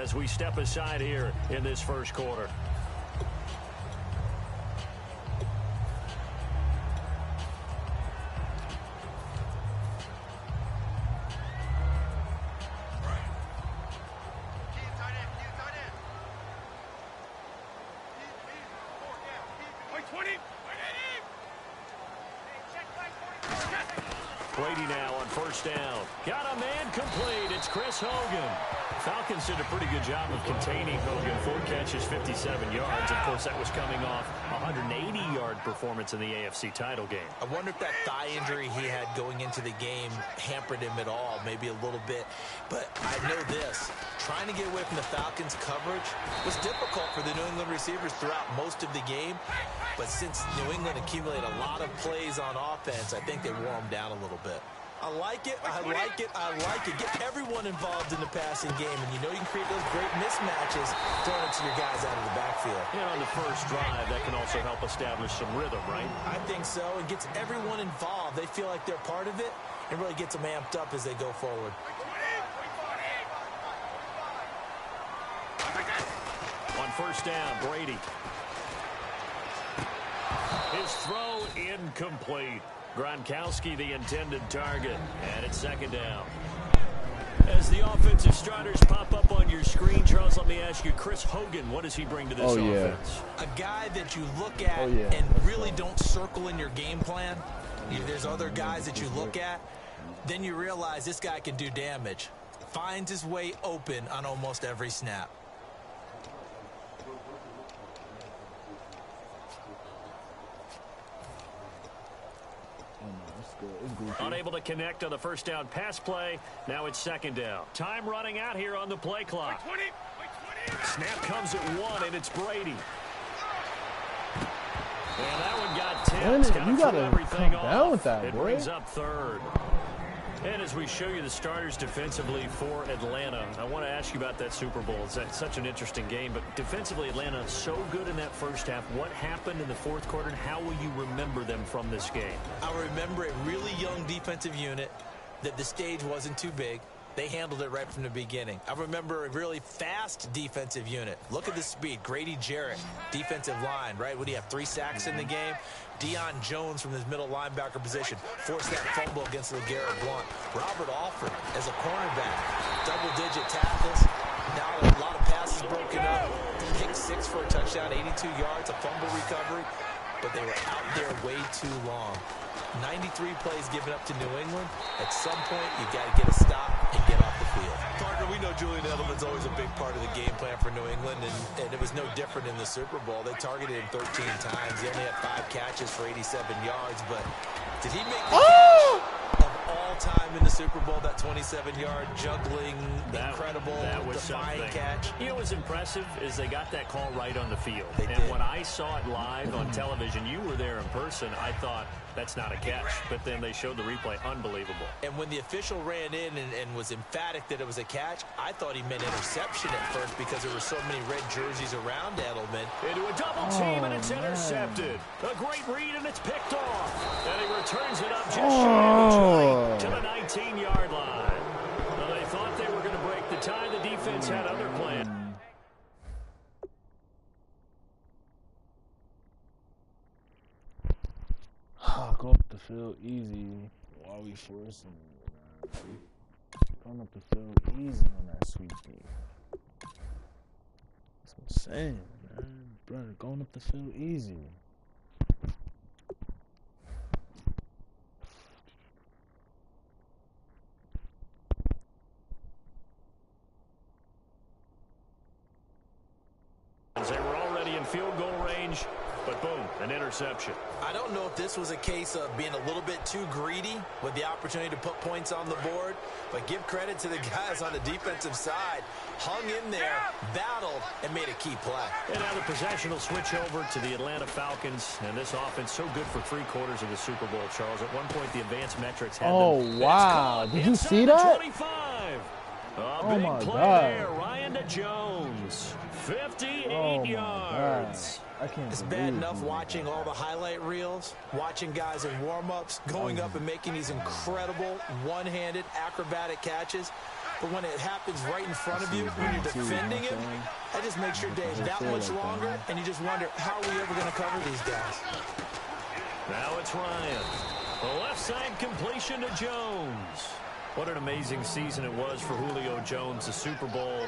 as we step aside here in this first quarter. Brady now on first down. Got a man complete. It's Chris Hogan. Falcons did a pretty good job of containing Hogan. 4 catches, 57 yards. Of course, that was coming off a 180-yard performance in the AFC title game. I wonder if that thigh injury he had going into the game hampered him at all, maybe a little bit. But I know this. Trying to get away from the Falcons' coverage was difficult for the New England receivers throughout most of the game. But since New England accumulated a lot of plays on offense, I think they wore them down a little bit. I like it, I like it, I like it. Get everyone involved in the passing game, and you know you can create those great mismatches throwing it to your guys out of the backfield. Yeah, on the first drive, that can also help establish some rhythm, right? I think so. It gets everyone involved. They feel like they're part of it, and really gets them amped up as they go forward. On first down, Brady. His throw incomplete. Gronkowski the intended target, and it's second down. As the offensive starters pop up on your screen, Charles, let me ask you, Chris Hogan, what does he bring to this offense? A guy that you look at and really don't circle in your game plan. There's other guys that you look at, then you realize this guy can do damage. Finds his way open on almost every snap. Unable to connect on the first down pass play. Now it's second down. Time running out here on the play clock. Snap comes at 1, and it's Brady. And that one got 10. You got to come down with that, it boy. brings up third. And as we show you the starters defensively for Atlanta, I want to ask you about that Super Bowl. It's such an interesting game, but defensively, Atlanta so good in that first half. What happened in the fourth quarter, and how will you remember them from this game? I remember a really young defensive unit that the stage wasn't too big. They handled it right from the beginning. I remember a really fast defensive unit. Look at the speed. Grady Jarrett, defensive line, right? Would he have 3 sacks in the game? Deion Jones from his middle linebacker position forced that fumble against LeGarrette Blount. Robert Alford as a cornerback, double-digit tackles. Now a lot of passes broken up. Pick 6 for a touchdown, 82 yards, a fumble recovery. But they were out there way too long. 93 plays given up to New England. At some point, you've got to get a stop and get off the field. Partner, we know Julian Edelman's always a big part of the game plan for New England, and it was no different in the Super Bowl. They targeted him 13 times. He only had 5 catches for 87 yards, but did he make the catch of all time in the Super Bowl, that 27-yard juggling, incredible, defying catch? You know what's impressive is they got that call right on the field. They and did. When I saw it live on television, you were there in person, I thought, that's not a catch. But then they showed the replay. Unbelievable. And when the official ran in and was emphatic that it was a catch, I thought he meant interception at first because there were so many red jerseys around Edelman. Into a double team, and it's intercepted. A great read, and it's picked off. And he returns it up just shy of the 19-yard line. Well, they thought they were going to break the tie. The defense had other plans. Go up the field easy while we forcing it. Going up the field easy on that sweet thing. That's what I'm saying, man. Brother, going up the field easy. They were already in field goal range, but boom, an interception. I don't know if this was a case of being a little bit too greedy with the opportunity to put points on the board, but give credit to the guys on the defensive side. Hung in there, battled, and made a key play. And now the possession will switch over to the Atlanta Falcons, and this offense so good for 3 quarters of the Super Bowl, Charles. At one point, the advanced metrics had them. Wow. Did you see that? 25. A Oh, big my play God. there. Ryan to Jones. 58 yards. I can't It's bad enough watching all the highlight reels, watching guys in warm-ups, going up and making these incredible one-handed acrobatic catches. but when it happens right in front of you, when you're defending him, that just makes your day that much longer, and you just wonder, how are we ever going to cover these guys? Now it's Ryan. The left side completion to Jones. What an amazing season it was for Julio Jones, the Super Bowl.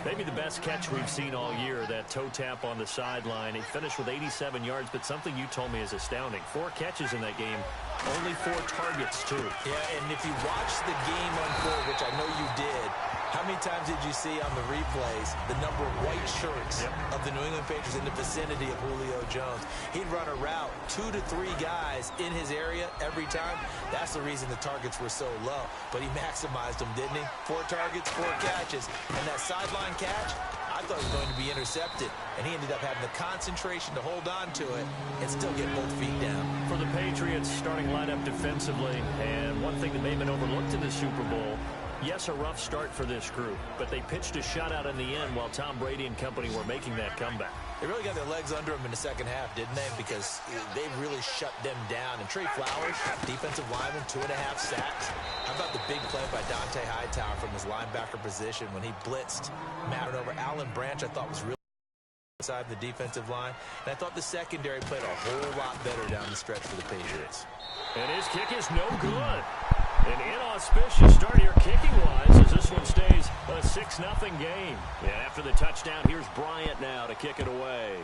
Maybe the best catch we've seen all year, that toe tap on the sideline. He finished with 87 yards, but something you told me is astounding. 4 catches in that game, only 4 targets, too. Yeah, and if you watch the game unfold, which I know you did, how many times did you see on the replays the number of white shirts of the New England Patriots in the vicinity of Julio Jones? He'd run a route, 2 to 3 guys in his area every time. That's the reason the targets were so low. But he maximized them, didn't he? 4 targets, 4 catches. And that sideline catch, I thought he was going to be intercepted. And he ended up having the concentration to hold on to it and still get both feet down. For the Patriots, starting lineup defensively, and one thing that may have been overlooked in the Super Bowl, yes, a rough start for this group, but they pitched a shutout in the end while Tom Brady and company were making that comeback. They really got their legs under them in the second half, didn't they? Because they really shut them down. And Trey Flowers, defensive lineman, 2.5 sacks. How about the big play by Dante Hightower from his linebacker position when he blitzed Matt over? Alan Branch, I thought, was really inside the defensive line. And I thought the secondary played a whole lot better down the stretch for the Patriots. And his kick is no good. An inauspicious start here kicking-wise as this one stays a 6-0 game. And after the touchdown, here's Bryant now to kick it away.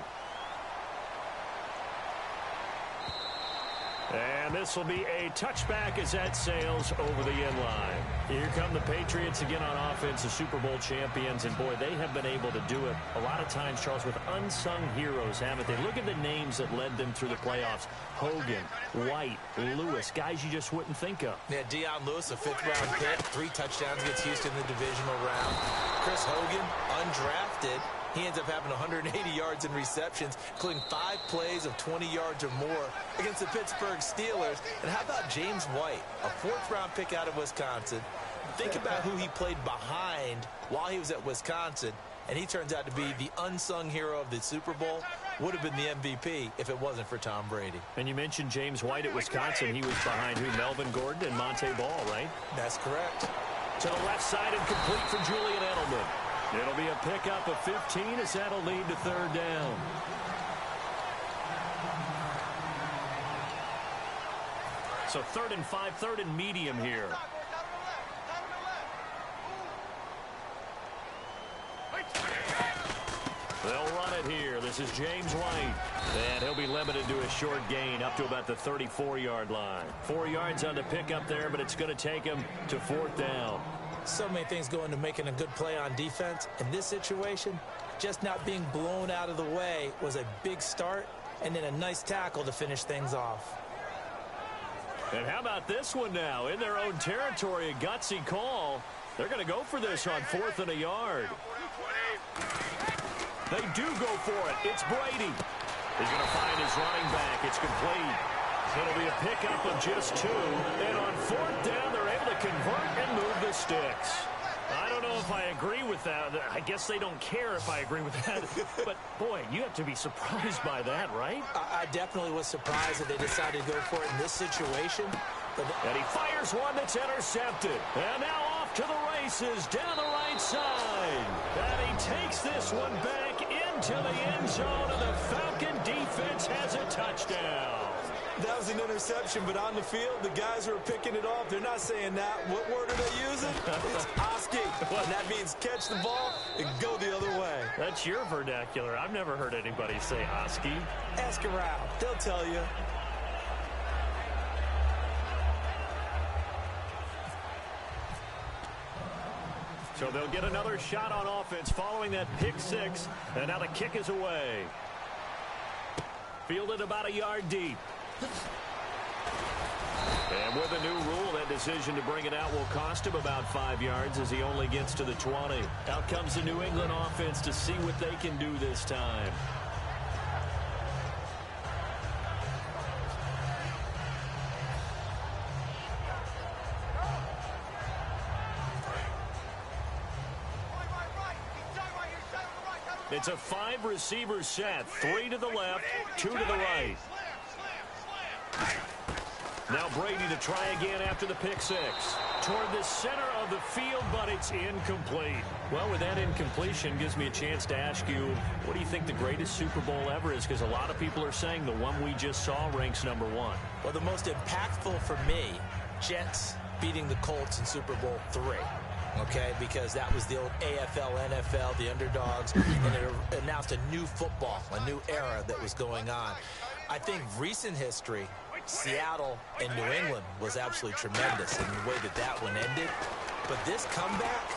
And this will be a touchback as that sails over the end line. Here come the Patriots again on offense, the Super Bowl champions. And, boy, they have been able to do it a lot of times, Charles, with unsung heroes, haven't they? Look at the names that led them through the playoffs. Hogan, White, Lewis, guys you just wouldn't think of. Yeah, Deion Lewis, a 5th-round pick, 3 touchdowns against Houston in the divisional round. Chris Hogan, undrafted. He ends up having 180 yards in receptions, including 5 plays of 20 yards or more against the Pittsburgh Steelers. And how about James White, a 4th-round pick out of Wisconsin? Think about who he played behind while he was at Wisconsin, and he turns out to be the unsung hero of the Super Bowl. Would have been the MVP if it wasn't for Tom Brady. And you mentioned James White at Wisconsin. He was behind who? Melvin Gordon and Monte Ball, right? That's correct. To the left side and complete for Julian Edelman. It'll be a pickup of 15 as that'll lead to 3rd down. So 3rd and 5, 3rd and medium here. They'll run it here. This is James White. And he'll be limited to a short gain up to about the 34-yard line. 4 yards on the pickup there, but it's going to take him to 4th down. So many things go into making a good play on defense. In this situation, just not being blown out of the way was a big start, and then a nice tackle to finish things off. And how about this one now? In their own territory, a gutsy call. They're going to go for this on 4th and a yard. They do go for it. It's Brady. He's going to find his running back. It's complete. It'll be a pickup of just 2. And on 4th down, they're able to convert and move the sticks. I don't know if I agree with that. I guess they don't care if I agree with that. But, boy, you have to be surprised by that, right? I definitely was surprised that they decided to go for it in this situation. And he fires one that's intercepted. And now off to the races down the right side. And he takes this one back into the end zone, and the Falcon defense has a touchdown. That was an interception, but on the field, the guys who are picking it off, they're not saying that. What word are they using? It's Oski. And that means catch the ball and go the other way. That's your vernacular. I've never heard anybody say Oski. Ask around. They'll tell you. So they'll get another shot on offense following that pick 6. And now the kick is away. Fielded about a yard deep. And with a new rule, that decision to bring it out will cost him about 5 yards as he only gets to the 20. Out comes the New England offense to see what they can do this time. It's a 5-receiver set. 3 to the left, 2 to the right. Now Brady to try again after the pick 6. toward the center of the field, but it's incomplete. Well, with that incompletion, gives me a chance to ask you, what do you think the greatest Super Bowl ever is? Because a lot of people are saying the one we just saw ranks #1. Well, the most impactful for me, Jets beating the Colts in Super Bowl III. Okay, because that was the old AFL, NFL, the underdogs, and it announced a new football, a new era that was going on. I think recent history, Seattle and New England was absolutely tremendous in the way that that one ended. But this comeback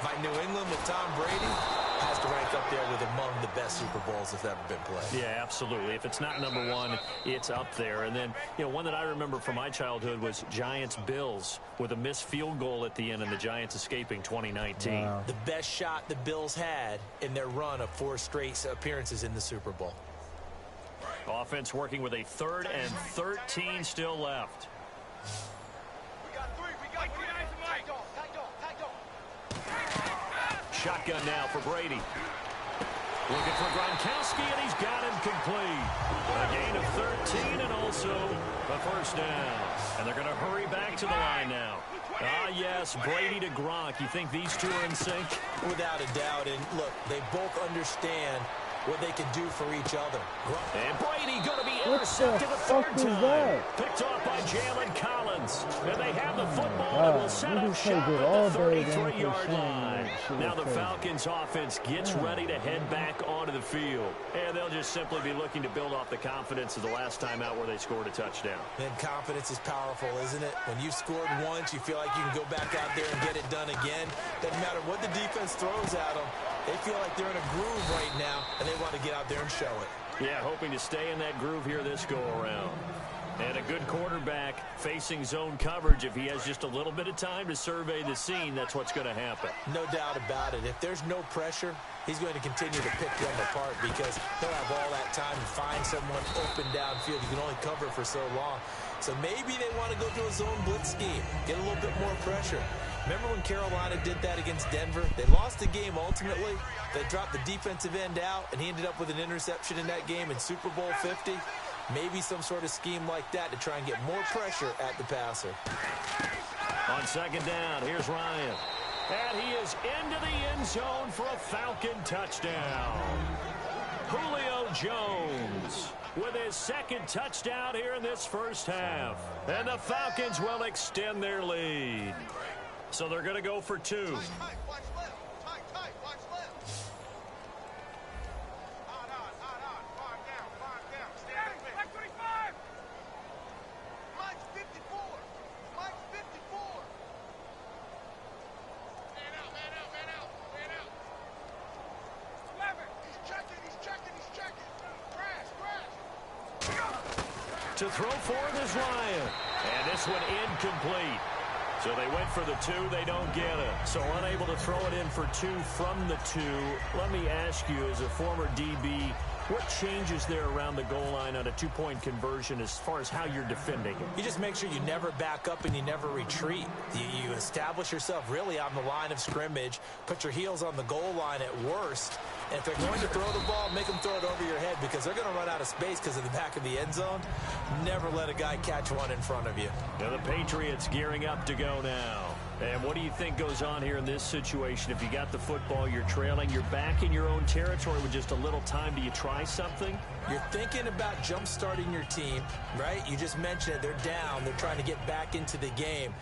by New England with Tom Brady has to rank up there with among the best Super Bowls that's ever been played. Yeah, absolutely. If it's not #1, it's up there. And then, one that I remember from my childhood was Giants-Bills with a missed field goal at the end and the Giants escaping 2019. Wow. The best shot the Bills had in their run of 4 straight appearances in the Super Bowl. Offense working with a 3rd and 13 still left. Shotgun now for Brady. Looking for Gronkowski, and he's got him complete. A gain of 13 and also a first down. And they're going to hurry back to the line now. Ah, yes, Brady to Gronk. You think these two are in sync? Without a doubt. And look, they both understand what they can do for each other. And Brady going to be intercepted a 3rd time. Picked off by Jalen Collins. And they have the football and will set up shop at the 33-yard line. Now the Falcons offense gets ready to head back onto the field. And they'll just simply be looking to build off the confidence of the last time out where they scored a touchdown. And confidence is powerful, isn't it? When you've scored once, you feel like you can go back out there and get it done again. Doesn't matter what the defense throws at them. They feel like they're in a groove right now, and they want to get out there and show it. Yeah, hoping to stay in that groove here this go-around. And a good quarterback facing zone coverage. If he has just a little bit of time to survey the scene, that's what's going to happen. No doubt about it. If there's no pressure, he's going to continue to pick them apart because he'll have all that time to find someone open downfield. You can only cover for so long. So maybe they want to go to a zone blitz scheme, get a little bit more pressure. Remember when Carolina did that against Denver? They lost the game ultimately. They dropped the defensive end out, and he ended up with an interception in that game in Super Bowl 50. Maybe some sort of scheme like that to try and get more pressure at the passer. On 2nd down, here's Ryan. And he is into the end zone for a Falcon touchdown. Julio Jones with his 2nd touchdown here in this first half. And the Falcons will extend their lead. So they're going to go for 2. To throw forward is Ryan. And this one incomplete. So they went for the 2. They don't get it. So unable to throw it in for 2 from the 2. Let me ask you, as a former DB, what changes there around the goal line on a 2-point conversion as far as how you're defending it? You just make sure you never back up and you never retreat. You establish yourself really on the line of scrimmage, put your heels on the goal line at worst, and if they're going to throw the ball, make them throw it over your head because they're going to run out of space because of the back of the end zone. Never let a guy catch one in front of you. Now the Patriots gearing up to go now. And what do you think goes on here in this situation? If you got the football, you're trailing, you're back in your own territory with just a little time. Do you try something? You're thinking about jump-starting your team, right? You just mentioned it. They're down. They're trying to get back into the game.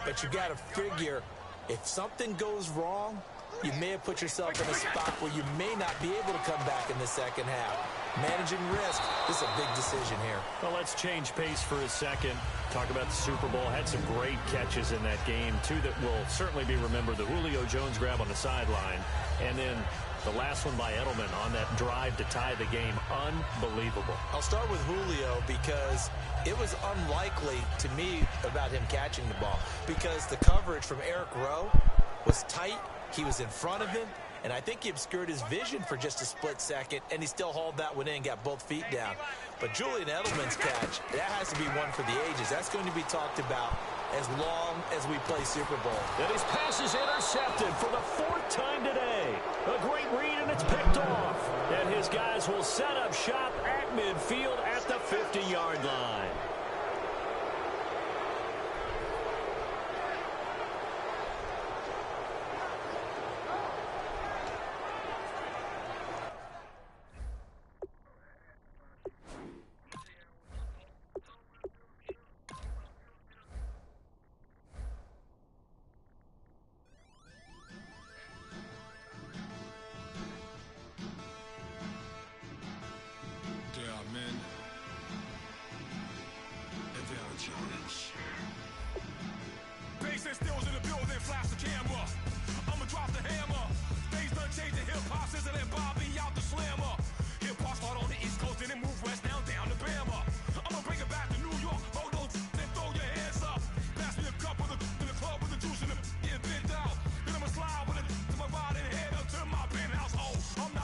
But you got to figure if something goes wrong, you may have put yourself in a spot where you may not be able to come back in the second half. Managing risk, this is a big decision here. Well, let's change pace for a second. Talk about the Super Bowl. Had some great catches in that game. 2 that will certainly be remembered. The Julio Jones grab on the sideline. And then the last one by Edelman on that drive to tie the game. Unbelievable. I'll start with Julio because it was unlikely to me about him catching the ball because the coverage from Eric Rowe was tight. He was in front of him, and I think he obscured his vision for just a split second, and he still hauled that one in, got both feet down. But Julian Edelman's catch, that has to be one for the ages. That's going to be talked about as long as we play Super Bowl. And his pass is intercepted for the 4th time today. A great read, and it's picked off. And his guys will set up shop at midfield at the 50-yard line.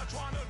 not trying to